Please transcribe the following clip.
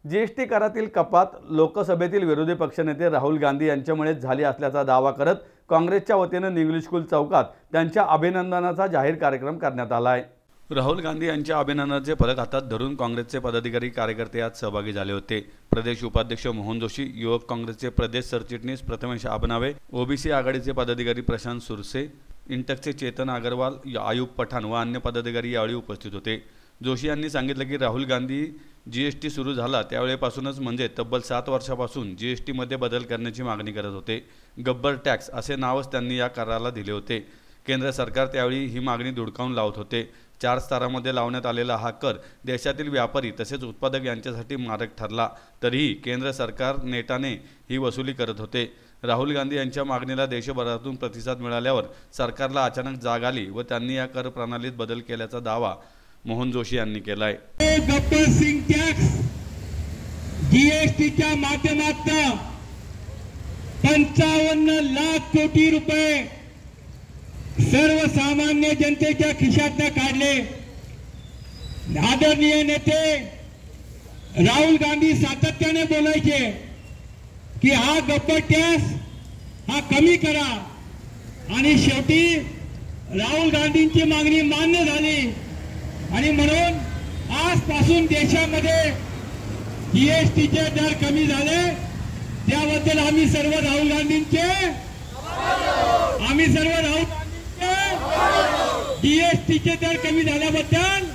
GST करातील कपात लोकसभेतील विरोधी पक्षनेते राहुल गांधी यांच्यामुळेच झाली असल्याचा दावा करत काँग्रेसच्या वतीने निंगली स्कूल चौकात त्यांच्या अभिनंदनाचा जाहीर कार्यक्रम करण्यात आला आहे। राहुल गांधी यांच्या अभिनंदनाचे फलक हातात धरून काँग्रेसचे पदाधिकारी कार्यकर्ते यात सहभागी झाले होते। प्रदेश उपाध्यक्ष मोहन जोशी, युवक काँग्रेसचे प्रदेश सरचिटणीस प्रथमेश आबनावे, ओबीसी आघाडीचे पदाधिकारी प्रशांत सुरसे, इंटकचे चेतन अग्रवाल, आयुब पठाण व अन्य पदाधिकारी यावेळी उपस्थित होते। जोशी यांनी सांगितले की राहुल गांधी जीएसटी सुरू झाला त्यावेळेपासूनच म्हणजे तब्बल 7 वर्षापासून जीएसटी मध्ये बदल करण्याची मागणी करत होते। गब्बर टॅक्स असे नावच त्यांनी या कराराला दिले होते। केंद्र सरकार त्यावेळी ही मागणी धुडकावून लावत होते। 4 स्तरामध्ये लावण्यात आलेला हा कर देशातील व्यापारी तसेच उत्पादक यांच्यासाठी मारक ठरला, तरीही केंद्र सरकार नेटाने ही वसुली करत होते। राहुल गांधी यांच्या मागणीला देशभरातून प्रतिसाद मिळाल्यावर सरकारला अचानक जाग आली व त्यांनी या कर प्रणालीत बदल केल्याचा दावा मोहन जोशी यांनी केलाय। गब्बर सिंग टॅक्स जीएसटीच्या माध्यमातून 55 लाख कोटी रुपये सर्वसामान्य जनतेच्या खिशातून काढले। आदरणीय नेते राहुल गांधी सातत्याने बोलायचे की हा गब्बर टॅक्स हा कमी करा, आणि शेवटी राहुल गांधींची मागणी मान्य झाली आणि म्हणून आजपासून देशामध्ये जीएसटीचे दर कमी झाले। त्याबद्दल आम्ही सर्व राहुल गांधींचे जीएसटीचे दर कमी झाल्याबद्दल